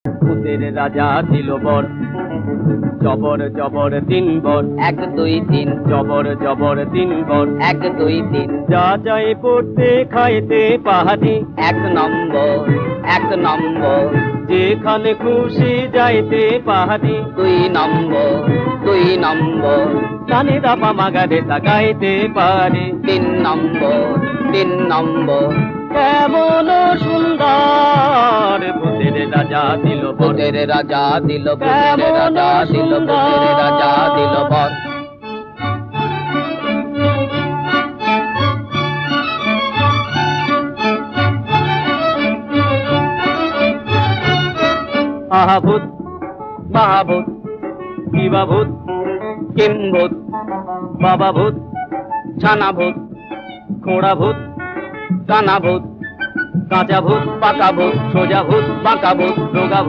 ভূতের রাজা দিল বর, জবর জবর তিন বর, 1 2 3 জবর জবর তিন বর। 1 2 3 যা চাই পড়তে খাইতে পাহাড়ি, 1 নম্বর 1 নম্বর যেখানে খুশি যাইতে পাহাড়ি। 2 নম্বর 2 নম্বর সানি দাপা মাগারে তাকাইতে পারি। 3 নম্বর 3 নম্বর কেমন সুন্দর ভূতের রাজা দিল বর, ভূতের রাজা দিল ভূতের রাজা দিল ভূতের রাজা দিল বর। আহা ভূত মহাভূত, কিবা ভূত, কিম ভূত বাবা ভূত, ছানা ভূত খোড়া ভূত, কানা ভূত কাঁচা ভূত, পাকা ভূত সোজা ভূত, বাঁকা ভূত রোগা ভূত।